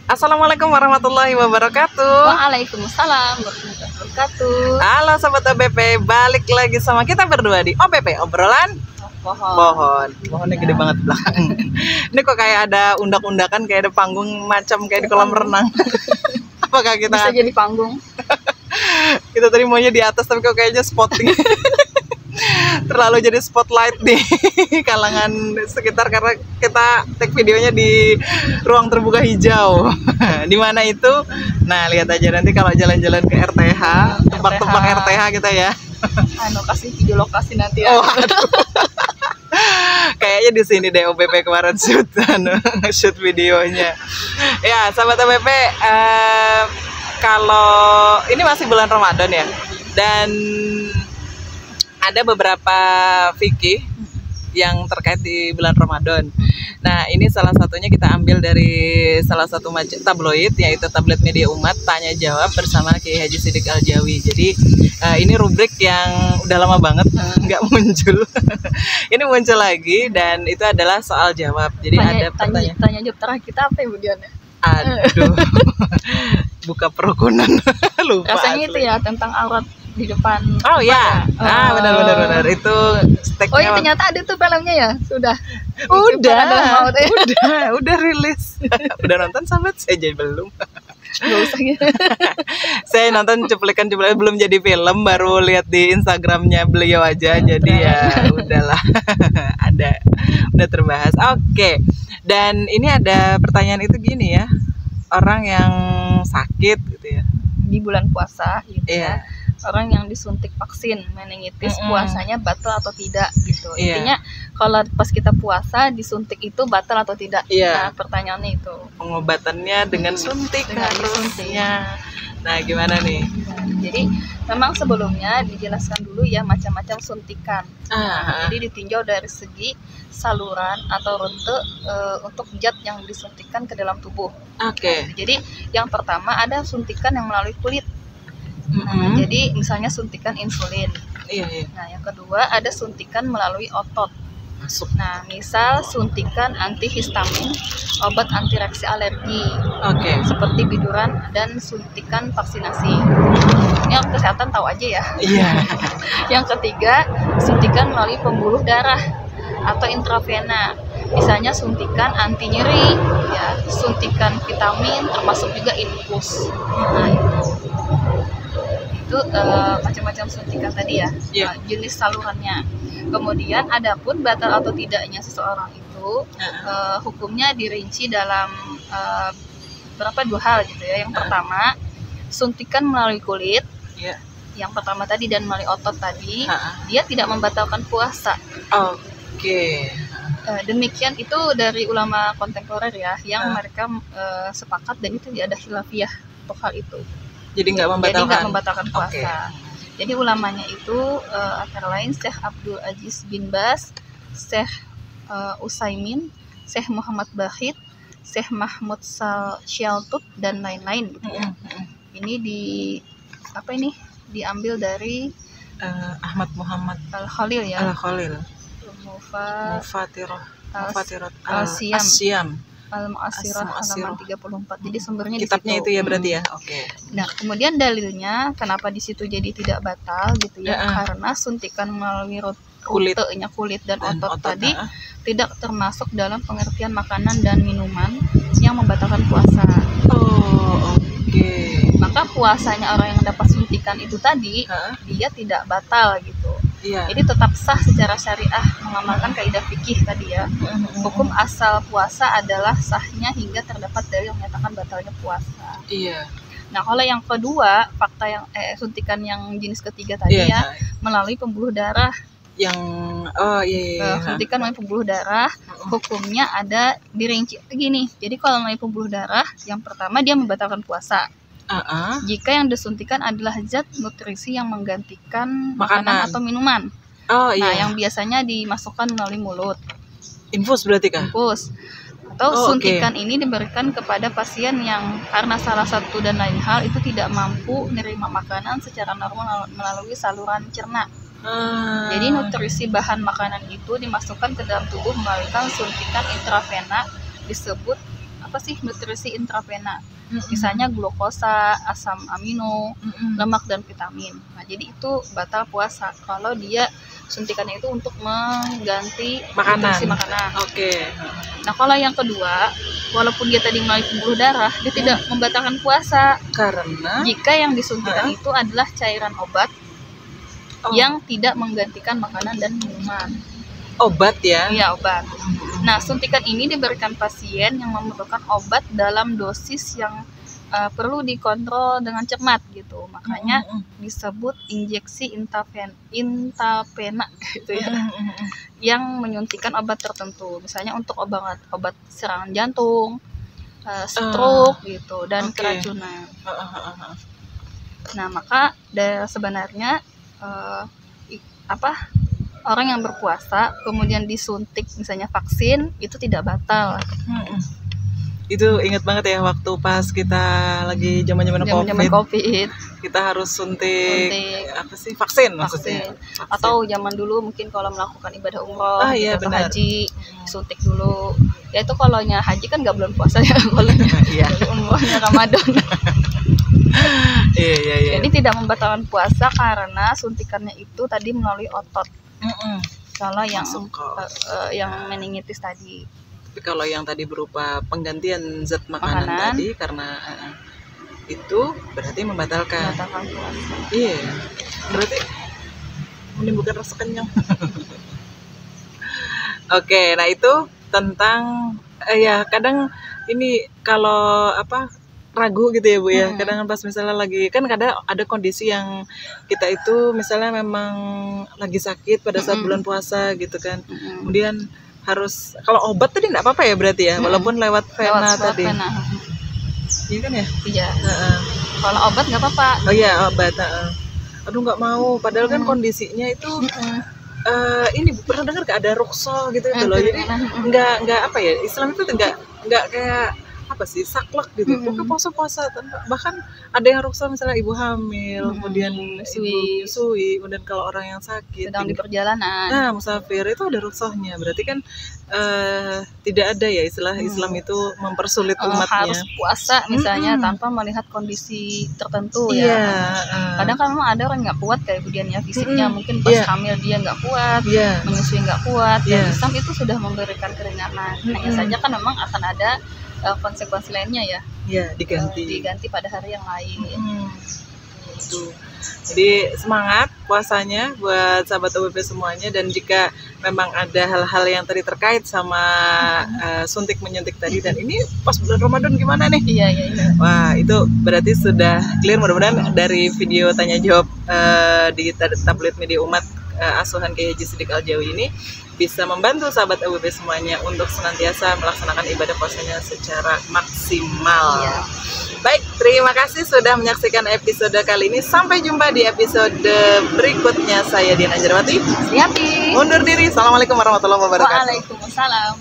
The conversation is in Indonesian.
Assalamualaikum warahmatullahi wabarakatuh. Waalaikumsalam warahmatullahi wabarakatuh. Halo Sobat OBP, balik lagi sama kita berdua di OBP, obrolan pohon. Pohonnya gede banget belakang. Ini kok kayak ada undak-undakan, kayak ada panggung macam kayak di kolam renang. Apakah kita Bisa jadi panggung? Kita tadi maunya di atas, tapi kok kayaknya spotting. Terlalu jadi spotlight di kalangan sekitar karena kita take videonya di ruang terbuka hijau. Di mana itu? Nah, lihat aja nanti kalau jalan-jalan ke RTH, tebak-tebak RTH kita ya. Kasih video lokasi nanti ya. Oh, aduh. Kayaknya di sini deh OBP kemarin shoot videonya. Ya, sahabat OBP, kalau ini masih bulan Ramadan ya, dan ada beberapa fikih yang terkait di bulan Ramadan. Nah, ini salah satunya kita ambil dari salah satu tabloid, yaitu Tablet Media Umat, Tanya Jawab bersama Kiai Haji Sidik Aljawi. Jadi ini rubrik yang udah lama banget nggak muncul. Ini muncul lagi dan itu adalah soal jawab. Jadi ada pertanyaan. Tanya jawab terakhir kita apa ya, Bu Diana? Aduh, buka perukunan. Lupa. Rasanya itu ya tentang aurat di depan. Oh ya, benar itu steknya. Oh iya, ternyata ada tuh filmnya ya, sudah. Udah rilis. Udah nonton sahabat? Saya jadi belum. Gak usah gitu. Saya nonton cuplikan belum jadi film, baru lihat di Instagramnya beliau aja. Jadi ya udahlah, udah terbahas. Oke. Dan ini ada pertanyaan itu gini ya, orang yang sakit gitu ya di bulan puasa gitu ya. Orang yang disuntik vaksin meningitis puasanya batal atau tidak gitu. Intinya kalau pas kita puasa disuntik itu batal atau tidak. Nah, pertanyaannya itu. Pengobatannya dengan suntik harusnya. Nah, gimana nih? Jadi memang sebelumnya dijelaskan dulu ya macam-macam suntikan. Jadi ditinjau dari segi saluran atau rute untuk zat yang disuntikan ke dalam tubuh. Oke. Jadi yang pertama ada suntikan yang melalui kulit. Jadi misalnya suntikan insulin. Nah, yang kedua ada suntikan melalui otot. Nah, misal suntikan antihistamin, obat anti reaksi alergi. Seperti biduran dan suntikan vaksinasi. Ini orang kesehatan tahu aja ya. Yang ketiga, suntikan melalui pembuluh darah atau intravena. Misalnya suntikan anti nyeri, ya, suntikan vitamin, termasuk juga infus. Nah, itu macam-macam suntikan tadi ya, jenis salurannya. Kemudian adapun batal atau tidaknya seseorang itu hukumnya dirinci dalam dua hal gitu ya. Yang pertama, suntikan melalui kulit. Yang pertama tadi dan melalui otot tadi, dia tidak membatalkan puasa. Demikian itu dari ulama kontemporer ya, yang mereka sepakat dan itu tidak ada khilafiyah untuk hal itu. Jadi nggak membatalkan puasa. Jadi ulamanya itu antara lain Syekh Abdul Aziz bin Baz, Syekh Utsaimin, Syekh Muhammad Bakhit, Syekh Mahmud Syaltut dan lain-lain gitu ya. Ini diambil dari Ahmad Muhammad Al-Khalil ya. Al-Khalil. Mufatirah Al-Siyam. Al-Mu'asirah halaman 34. Jadi sumbernya kitabnya di situ. itu ya berarti ya. Nah, kemudian dalilnya kenapa di situ jadi tidak batal gitu ya? Karena suntikan melalui rutenya kulit dan otot tadi tidak termasuk dalam pengertian makanan dan minuman yang membatalkan puasa. Maka puasanya orang yang dapat suntikan itu tadi dia tidak batal gitu. Jadi tetap sah secara syariah mengamalkan kaidah fikih tadi ya. Hukum asal puasa adalah sahnya hingga terdapat dalil yang menyatakan batalnya puasa. Nah, kalau yang kedua, fakta yang suntikan yang jenis ketiga tadi melalui pembuluh darah. Suntikan melalui pembuluh darah, hukumnya ada dirinci begini. Jadi kalau melalui pembuluh darah, yang pertama dia membatalkan puasa. Jika yang disuntikan adalah zat nutrisi yang menggantikan makanan atau minuman. Nah, yang biasanya dimasukkan melalui mulut. Infus berarti kah? Infus. Atau suntikan ini diberikan kepada pasien yang karena salah satu dan lain hal itu tidak mampu menerima makanan secara normal melalui saluran cerna. Jadi nutrisi bahan makanan itu dimasukkan ke dalam tubuh melalui suntikan intravena disebut apa sih nutrisi intravena. Misalnya glukosa, asam amino, lemak dan vitamin. Nah, jadi itu batal puasa kalau dia suntikannya itu untuk mengganti nutrisi makanan. Oke. Nah, kalau yang kedua, walaupun dia tadi melalui pembuluh darah, dia tidak membatalkan puasa karena jika yang disuntikan itu adalah cairan obat yang tidak menggantikan makanan dan minuman. Obat ya? Iya, obat. Nah, suntikan ini diberikan pasien yang memerlukan obat dalam dosis yang perlu dikontrol dengan cermat gitu. Makanya disebut injeksi intravena gitu ya. Yang menyuntikkan obat tertentu. Misalnya untuk obat serangan jantung, stroke gitu, dan keracunan. Nah, maka sebenarnya orang yang berpuasa kemudian disuntik misalnya vaksin itu tidak batal. Itu ingat banget ya waktu pas kita lagi zaman-zaman COVID. Kita harus suntik apa sih, vaksin maksudnya. Atau zaman dulu mungkin kalau melakukan ibadah umroh atau haji suntik dulu. Ya itu kalau haji kan nggak bulan puasa ya, kalau umrohnya Ramadan. Iya. Jadi tidak membatalkan puasa karena suntikannya itu tadi melalui otot. Kalau yang meningitis tadi. Tapi kalau yang tadi berupa penggantian zat makanan tadi karena itu berarti membatalkan puasa. Iya. Berarti menimbulkan rasa kenyang. Oke, nah itu tentang ya kadang ini kalau ragu gitu ya Bu ya. Kadang pas misalnya lagi kan kadang ada kondisi yang kita itu misalnya memang lagi sakit pada saat bulan puasa gitu kan. Kemudian harus kalau obat tadi enggak apa-apa ya berarti ya, walaupun lewat vena tadi. Iya kan ya? Iya. Kalau obat enggak apa-apa. Oh iya, obat. Aduh enggak mau, padahal kan kondisinya itu ini pernah dengar gak ada rukhsah gitu loh. Jadi enggak apa ya? Islam itu enggak kayak apa sih, saklek gitu. Pokoknya puasa bahkan ada yang rukhsah misalnya ibu hamil, kemudian ibu menyusui, kemudian kalau orang yang sakit sedang di perjalanan. Nah, musafir itu ada rukhsahnya. Berarti kan tidak ada ya istilah Islam itu mempersulit umatnya. Harus puasa misalnya tanpa melihat kondisi tertentu ya. Kadang kan memang ada orang nggak kuat kayak Budian ya, fisiknya mungkin pas hamil dia nggak kuat, menyusui nggak kuat. Dan Islam itu sudah memberikan keringanan. Hanya saja kan memang akan ada konsekuensi lainnya ya. Iya, diganti pada hari yang lain. Gitu. Jadi semangat puasanya buat sahabat OBP semuanya, dan jika memang ada hal-hal yang tadi terkait sama suntik menyuntik tadi, dan ini pas bulan Ramadan gimana nih? Iya. Wah, itu berarti sudah clear. Mudah-mudahan dari video tanya jawab di tablet media umat asuhan Kiai Haji Siddiq Aljawi ini bisa membantu sahabat OBP semuanya untuk senantiasa melaksanakan ibadah puasanya secara maksimal. Baik, terima kasih sudah menyaksikan episode kali ini. Sampai jumpa di episode berikutnya. Saya Dian Anjarwati. Siapin. Undur diri. Assalamualaikum warahmatullahi wabarakatuh. Waalaikumsalam.